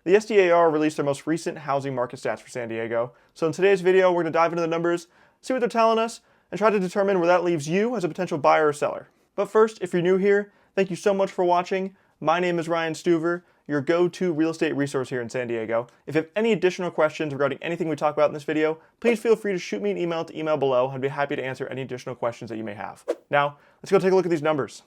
The SDAR released their most recent housing market stats for San Diego. So in today's video, we're going to dive into the numbers, see what they're telling us, and try to determine where that leaves you as a potential buyer or seller. But first, if you're new here, thank you so much for watching. My name is Ryan Stuver, your go-to real estate resource here in San Diego. If you have any additional questions regarding anything we talk about in this video, please feel free to shoot me an email at the email below. I'd be happy to answer any additional questions that you may have. Now, let's go take a look at these numbers.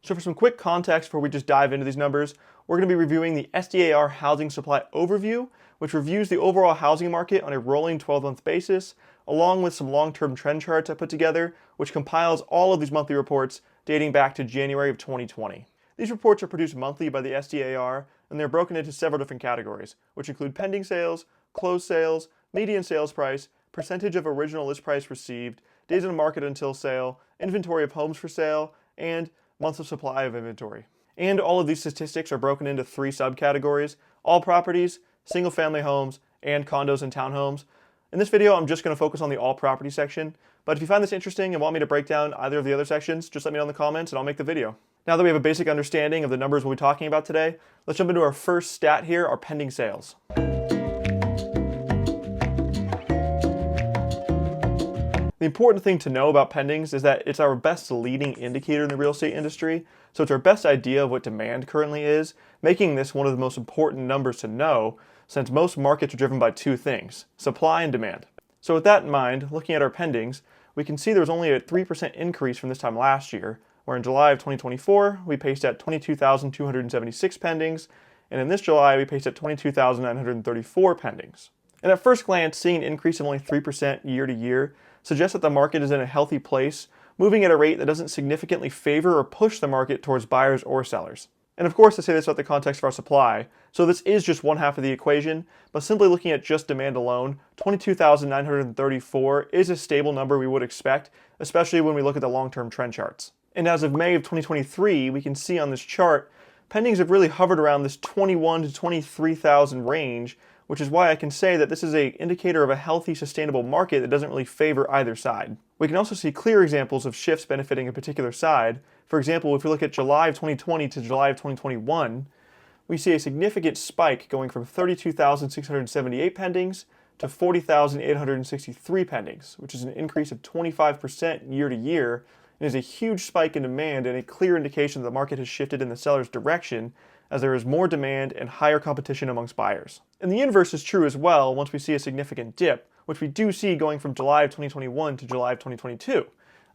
So for some quick context before we just dive into these numbers, we're going to be reviewing the SDAR Housing Supply Overview, which reviews the overall housing market on a rolling 12-month basis, along with some long-term trend charts I put together, which compiles all of these monthly reports dating back to January of 2020. These reports are produced monthly by the SDAR, and they're broken into several different categories, which include pending sales, closed sales, median sales price, percentage of original list price received, days on the market until sale, inventory of homes for sale, and months of supply of inventory. And all of these statistics are broken into three subcategories: all properties, single-family homes, and condos and townhomes. In this video, I'm just going to focus on the all property section, but if you find this interesting and want me to break down either of the other sections, just let me know in the comments and I'll make the video. Now that we have a basic understanding of the numbers we'll be talking about today, let's jump into our first stat here, our pending sales. The important thing to know about pendings is that it's our best leading indicator in the real estate industry, so it's our best idea of what demand currently is, making this one of the most important numbers to know, since most markets are driven by two things: supply and demand. So with that in mind, looking at our pendings, we can see there was only a 3% increase from this time last year, where in July of 2024, we paced at 22,276 pendings, and in this July, we paced at 22,934 pendings. And at first glance, seeing an increase of only 3% year to year suggests that the market is in a healthy place, moving at a rate that doesn't significantly favor or push the market towards buyers or sellers. And of course, I say this about the context of our supply, so this is just one half of the equation, but simply looking at just demand alone, 22,934 is a stable number we would expect, especially when we look at the long-term trend charts. And as of May of 2023, we can see on this chart, pendings have really hovered around this 21,000 to 23,000 range, which is why I can say that this is an indicator of a healthy, sustainable market that doesn't really favor either side. We can also see clear examples of shifts benefiting a particular side. For example, if we look at July of 2020 to July of 2021, we see a significant spike going from 32,678 pendings to 40,863 pendings, which is an increase of 25% year to year, and is a huge spike in demand and a clear indication that the market has shifted in the seller's direction, as there is more demand and higher competition amongst buyers. And the inverse is true as well once we see a significant dip, which we do see going from July of 2021 to July of 2022,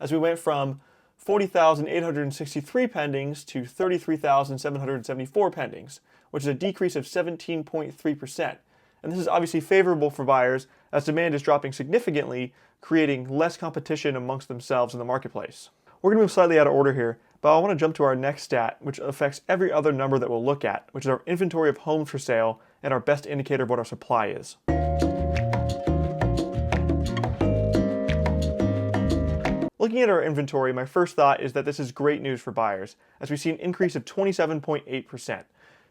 as we went from 40,863 pendings to 33,774 pendings, which is a decrease of 17.3%. And this is obviously favorable for buyers as demand is dropping significantly, creating less competition amongst themselves in the marketplace. We're going to move slightly out of order here, but I want to jump to our next stat, which affects every other number that we'll look at, which is our inventory of homes for sale and our best indicator of what our supply is. Looking at our inventory, my first thought is that this is great news for buyers, as we see an increase of 27.8%,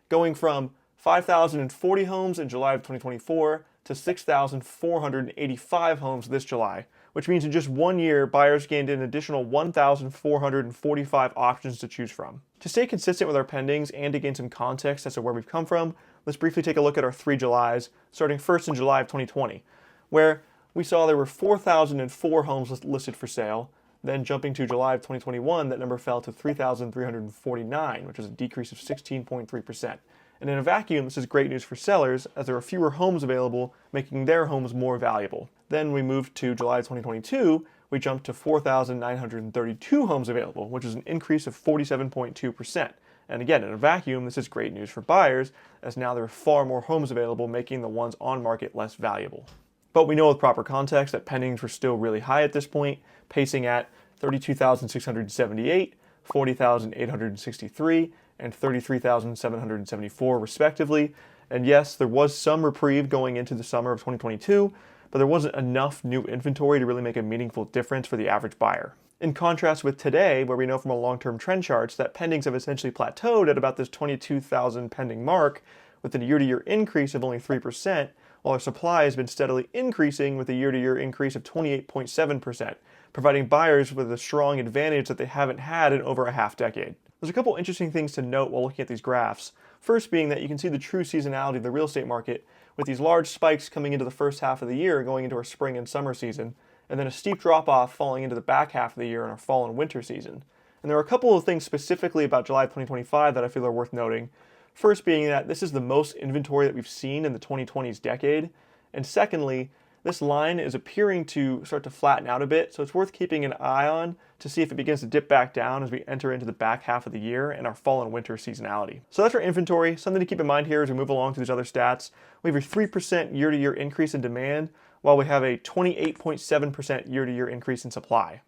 going from 5,040 homes in July of 2024 to 6,485 homes this July, which means in just 1 year, buyers gained an additional 1,445 options to choose from. To stay consistent with our pendings and to gain some context as to where we've come from, let's briefly take a look at our 3 Julys, starting first in July of 2020, where we saw there were 4,004 homes listed for sale. Then jumping to July of 2021, that number fell to 3,349, which is a decrease of 16.3%. And in a vacuum, this is great news for sellers, as there are fewer homes available, making their homes more valuable. Then we moved to July 2022, we jumped to 4,932 homes available, which is an increase of 47.2%. And again, in a vacuum, this is great news for buyers, as now there are far more homes available, making the ones on market less valuable. But we know with proper context that pendings were still really high at this point, pacing at 32,678, 40,863, and 33,774 respectively. And yes, there was some reprieve going into the summer of 2022, but there wasn't enough new inventory to really make a meaningful difference for the average buyer. In contrast with today, where we know from our long-term trend charts that pendings have essentially plateaued at about this 22,000 pending mark, with a year-to-year increase of only 3%, while our supply has been steadily increasing with a year-to-year increase of 28.7%, providing buyers with a strong advantage that they haven't had in over a half decade. There's a couple interesting things to note while looking at these graphs. First being that you can see the true seasonality of the real estate market with these large spikes coming into the first half of the year going into our spring and summer season, and then a steep drop-off falling into the back half of the year in our fall and winter season. And there are a couple of things specifically about July of 2025 that I feel are worth noting. First being that this is the most inventory that we've seen in the 2020s decade, and secondly, this line is appearing to start to flatten out a bit, so it's worth keeping an eye on to see if it begins to dip back down as we enter into the back half of the year and our fall and winter seasonality. So that's our inventory. Something to keep in mind here as we move along to these other stats. We have a 3% year-to-year increase in demand, while we have a 28.7% year-to-year increase in supply.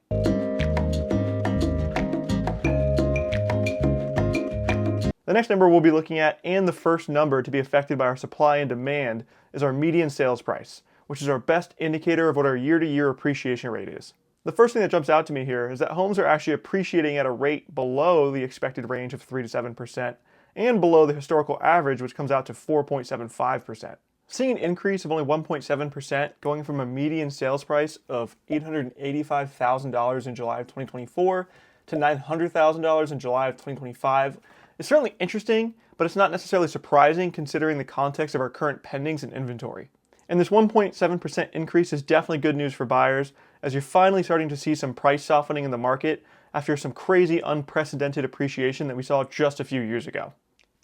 The next number we'll be looking at, and the first number to be affected by our supply and demand, is our median sales price, which is our best indicator of what our year-to-year appreciation rate is. The first thing that jumps out to me here is that homes are actually appreciating at a rate below the expected range of 3 to 7% and below the historical average, which comes out to 4.75%. Seeing an increase of only 1.7% going from a median sales price of $885,000 in July of 2024 to $900,000 in July of 2025 is certainly interesting, but it's not necessarily surprising considering the context of our current pendings and inventory. And this 1.7% increase is definitely good news for buyers, as you're finally starting to see some price softening in the market after some crazy unprecedented appreciation that we saw just a few years ago.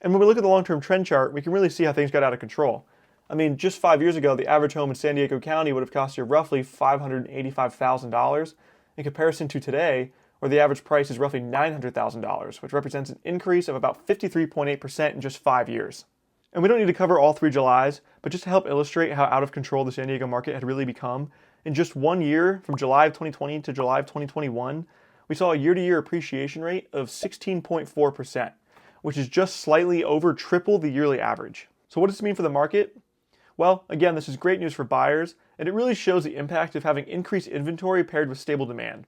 And when we look at the long-term trend chart, we can really see how things got out of control. I mean, just 5 years ago, the average home in San Diego County would have cost you roughly $585,000 in comparison to today, where the average price is roughly $900,000, which represents an increase of about 53.8% in just 5 years. And we don't need to cover all 3 Julys, but just to help illustrate how out of control the San Diego market had really become, in just 1 year, from July of 2020 to July of 2021, we saw a year-to-year appreciation rate of 16.4%, which is just slightly over triple the yearly average. So what does this mean for the market? Well, again, this is great news for buyers, and it really shows the impact of having increased inventory paired with stable demand.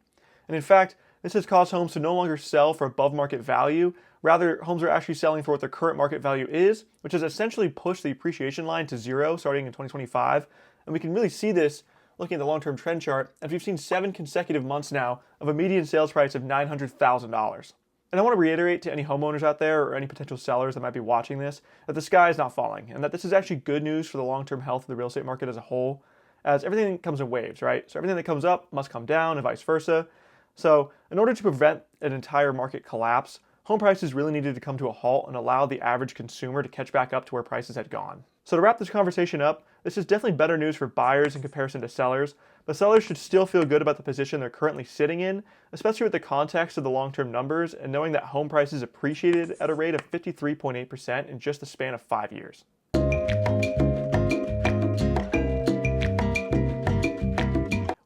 And in fact, this has caused homes to no longer sell for above market value. Rather, homes are actually selling for what their current market value is, which has essentially pushed the appreciation line to zero starting in 2025. And we can really see this looking at the long-term trend chart, as we've seen 7 consecutive months now of a median sales price of $900,000. And I want to reiterate to any homeowners out there or any potential sellers that might be watching this, that the sky is not falling, and that this is actually good news for the long-term health of the real estate market as a whole, as everything comes in waves, right? So everything that comes up must come down and vice versa. So in order to prevent an entire market collapse, home prices really needed to come to a halt and allow the average consumer to catch back up to where prices had gone. So to wrap this conversation up, this is definitely better news for buyers in comparison to sellers, but sellers should still feel good about the position they're currently sitting in, especially with the context of the long-term numbers and knowing that home prices appreciated at a rate of 53.8% in just the span of 5 years.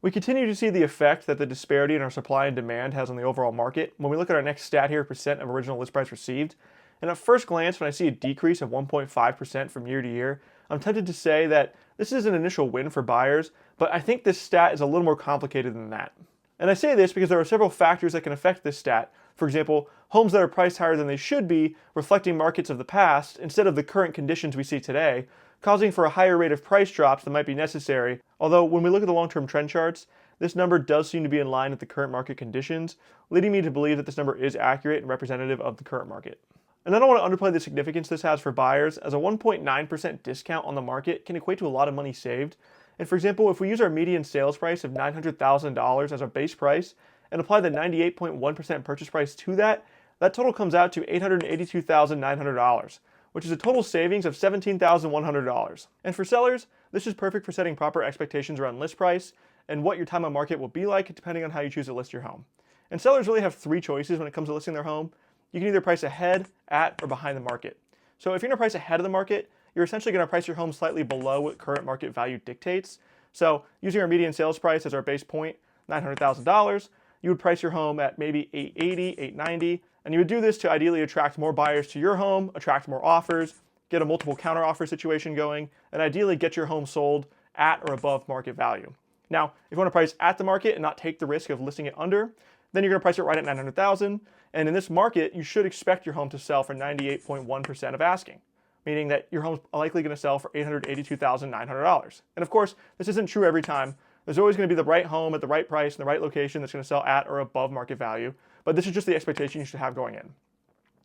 We continue to see the effect that the disparity in our supply and demand has on the overall market when we look at our next stat here, percent of original list price received. And at first glance, when I see a decrease of 1.5% from year to year, I'm tempted to say that this is an initial win for buyers, but I think this stat is a little more complicated than that. And I say this because there are several factors that can affect this stat. For example, homes that are priced higher than they should be, reflecting markets of the past instead of the current conditions we see today, causing for a higher rate of price drops than might be necessary. Although when we look at the long-term trend charts, this number does seem to be in line with the current market conditions, leading me to believe that this number is accurate and representative of the current market. And I don't want to underplay the significance this has for buyers, as a 1.9% discount on the market can equate to a lot of money saved. And for example, if we use our median sales price of $900,000 as our base price and apply the 98.1% purchase price to that, that total comes out to $882,900, which is a total savings of $17,100. And for sellers, this is perfect for setting proper expectations around list price and what your time on market will be like depending on how you choose to list your home. And sellers really have 3 choices when it comes to listing their home. You can either price ahead, at, or behind the market. So if you're going to price ahead of the market, you're essentially going to price your home slightly below what current market value dictates. So using our median sales price as our base point, $900,000, you would price your home at maybe $880,000, $890,000, and you would do this to ideally attract more buyers to your home, attract more offers, get a multiple counteroffer situation going, and ideally get your home sold at or above market value. Now, if you want to price at the market and not take the risk of listing it under, then you're going to price it right at $900,000, and in this market, you should expect your home to sell for 98.1% of asking, meaning that your home's likely going to sell for $882,900. And of course, this isn't true every time. There's always going to be the right home at the right price and the right location that's going to sell at or above market value, but this is just the expectation you should have going in.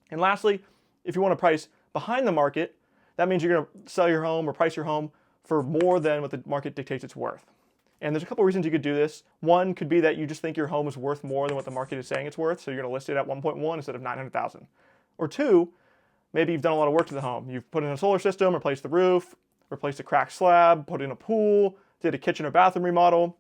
And lastly, if you want to price behind the market, that means you're going to sell your home or price your home for more than what the market dictates it's worth. And there's a couple reasons you could do this. One could be that you just think your home is worth more than what the market is saying it's worth, so you're going to list it at 1.1 instead of 900,000. Or two, maybe you've done a lot of work to the home. You've put in a solar system, replaced the roof, replaced a cracked slab, put in a pool, did a kitchen or bathroom remodel.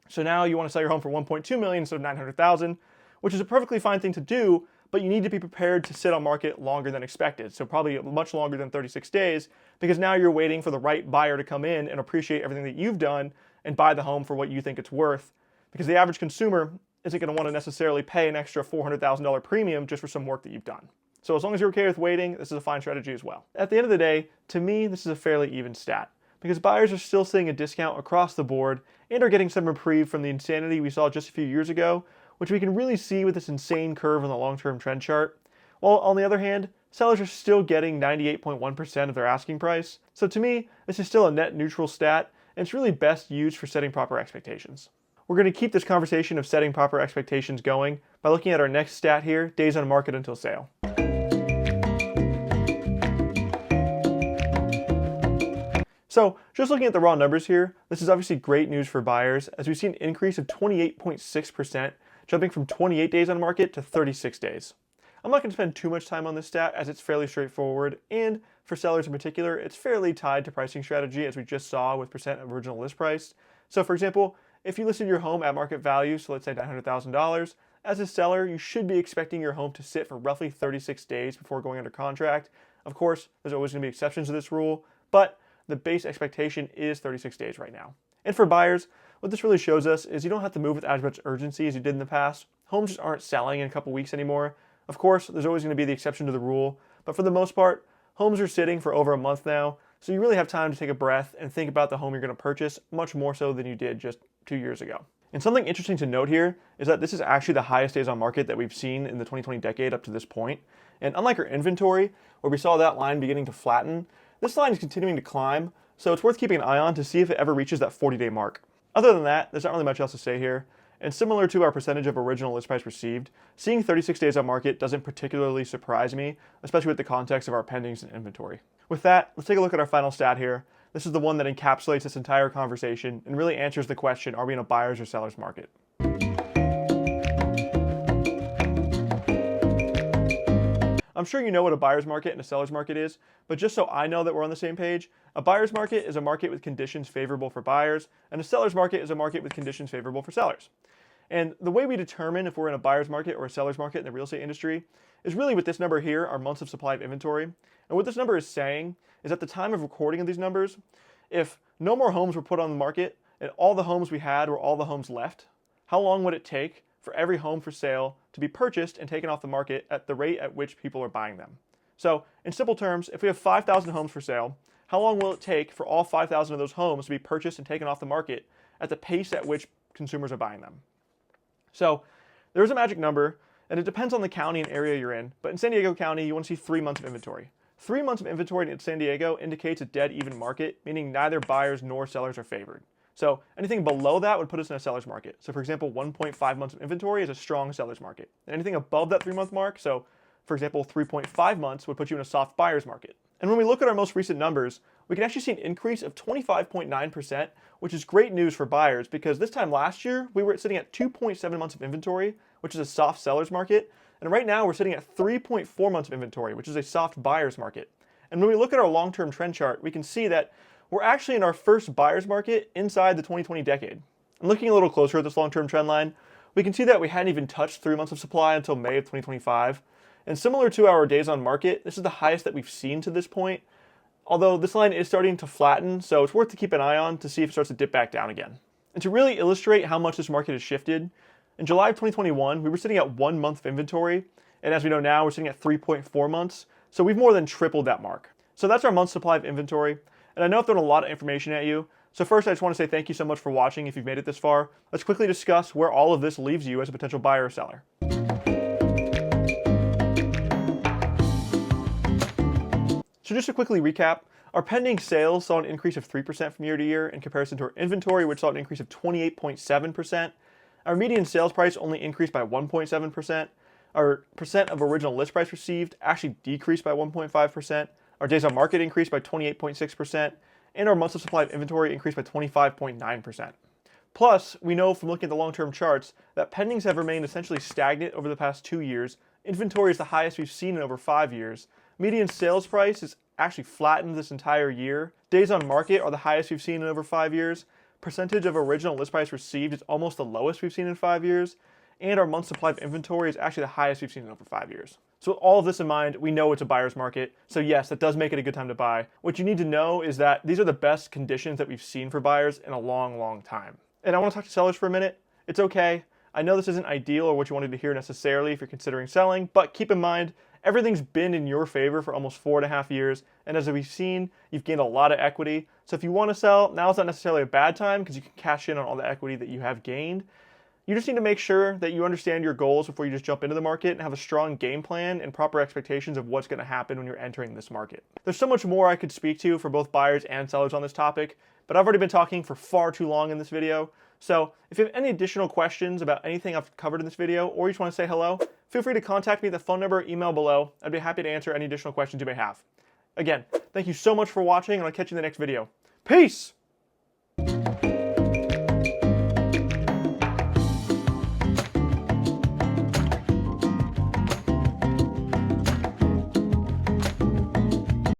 So now you want to sell your home for 1.2 million instead of 900,000, which is a perfectly fine thing to do, but you need to be prepared to sit on market longer than expected. So probably much longer than 36 days, because now you're waiting for the right buyer to come in and appreciate everything that you've done and buy the home for what you think it's worth. Because the average consumer isn't going to want to necessarily pay an extra $400,000 premium just for some work that you've done. So as long as you're okay with waiting, this is a fine strategy as well. At the end of the day, to me, this is a fairly even stat, because buyers are still seeing a discount across the board and are getting some reprieve from the insanity we saw just a few years ago, which we can really see with this insane curve on the long-term trend chart. While on the other hand, sellers are still getting 98.1% of their asking price. So to me, this is still a net neutral stat, and it's really best used for setting proper expectations. We're going to keep this conversation of setting proper expectations going by looking at our next stat here, days on market until sale. So just looking at the raw numbers here, this is obviously great news for buyers, as we've seen an increase of 28.6%, jumping from 28 days on market to 36 days. I'm not going to spend too much time on this stat as it's fairly straightforward, and for sellers in particular, it's fairly tied to pricing strategy as we just saw with percent of original list price. So for example, if you listed your home at market value, so let's say $900,000, as a seller, you should be expecting your home to sit for roughly 36 days before going under contract. Of course, there's always going to be exceptions to this rule, but the base expectation is 36 days right now. And for buyers, what this really shows us is you don't have to move with as much urgency as you did in the past. Homes just aren't selling in a couple weeks anymore. Of course, there's always going to be the exception to the rule, but for the most part, homes are sitting for over a month now, so you really have time to take a breath and think about the home you're going to purchase much more so than you did just 2 years ago. And something interesting to note here is that this is actually the highest days on market that we've seen in the 2020 decade up to this point. And unlike our inventory, where we saw that line beginning to flatten, this line is continuing to climb, so it's worth keeping an eye on to see if it ever reaches that 40-day mark. Other than that, there's not really much else to say here. And similar to our percentage of original list price received, seeing 36 days on market doesn't particularly surprise me, especially with the context of our pendings and inventory. With that, let's take a look at our final stat here. This is the one that encapsulates this entire conversation and really answers the question, are we in a buyer's or seller's market? I'm sure you know what a buyer's market and a seller's market is, but just so I know that we're on the same page, a buyer's market is a market with conditions favorable for buyers, and a seller's market is a market with conditions favorable for sellers. And the way we determine if we're in a buyer's market or a seller's market in the real estate industry is really with this number here, our months of supply of inventory. And what this number is saying is at the time of recording of these numbers, if no more homes were put on the market and all the homes we had were all the homes left, how long would it take for every home for sale to be purchased and taken off the market at the rate at which people are buying them? So in simple terms, if we have 5,000 homes for sale, how long will it take for all 5,000 of those homes to be purchased and taken off the market at the pace at which consumers are buying them? So there's a magic number, and it depends on the county and area you're in, but in San Diego County, you want to see 3 months of inventory. 3 months of inventory in San Diego indicates a dead even market, meaning neither buyers nor sellers are favored. So anything below that would put us in a seller's market. So for example, 1.5 months of inventory is a strong seller's market. And anything above that 3-month mark, so for example, 3.5 months would put you in a soft buyer's market. And when we look at our most recent numbers, we can actually see an increase of 25.9%, which is great news for buyers because this time last year, we were sitting at 2.7 months of inventory, which is a soft seller's market. And right now we're sitting at 3.4 months of inventory, which is a soft buyer's market. And when we look at our long-term trend chart, we can see that we're actually in our first buyer's market inside the 2020 decade. And looking a little closer at this long-term trend line, we can see that we hadn't even touched 3 months of supply until May of 2025. And similar to our days on market, this is the highest that we've seen to this point. Although this line is starting to flatten, so it's worth to keep an eye on to see if it starts to dip back down again. And to really illustrate how much this market has shifted, in July of 2021, we were sitting at 1 month of inventory. And as we know now, we're sitting at 3.4 months. So we've more than tripled that mark. So that's our month's supply of inventory. And I know I've thrown a lot of information at you. So first, I just want to say thank you so much for watching if you've made it this far. Let's quickly discuss where all of this leaves you as a potential buyer or seller. So just to quickly recap, Our pending sales saw an increase of 3% from year to year in comparison to our inventory, which saw an increase of 28.7%. Our median sales price only increased by 1.7%. Our percent of original list price received actually decreased by 1.5%. Our days on market increased by 28.6%. And our months of supply of inventory increased by 25.9%. Plus, we know from looking at the long-term charts that pendings have remained essentially stagnant over the past 2 years. Inventory is the highest we've seen in over 5 years. Median sales price is actually flattened this entire year. Days on market are the highest we've seen in over 5 years. Percentage of original list price received is almost the lowest we've seen in 5 years. And our month supply of inventory is actually the highest we've seen in over 5 years. So with all of this in mind, we know it's a buyer's market. So yes, that does make it a good time to buy. What you need to know is that these are the best conditions that we've seen for buyers in a long, long time. And I want to talk to sellers for a minute. It's okay. I know this isn't ideal or what you wanted to hear necessarily if you're considering selling, but keep in mind, everything's been in your favor for almost 4.5 years. And as we've seen, you've gained a lot of equity. So if you want to sell, now is not necessarily a bad time because you can cash in on all the equity that you have gained. You just need to make sure that you understand your goals before you just jump into the market and have a strong game plan and proper expectations of what's going to happen when you're entering this market. There's so much more I could speak to for both buyers and sellers on this topic, but I've already been talking for far too long in this video. So if you have any additional questions about anything I've covered in this video, or you just want to say hello, feel free to contact me at the phone number or email below. I'd be happy to answer any additional questions you may have. Again, thank you so much for watching, and I'll catch you in the next video. Peace!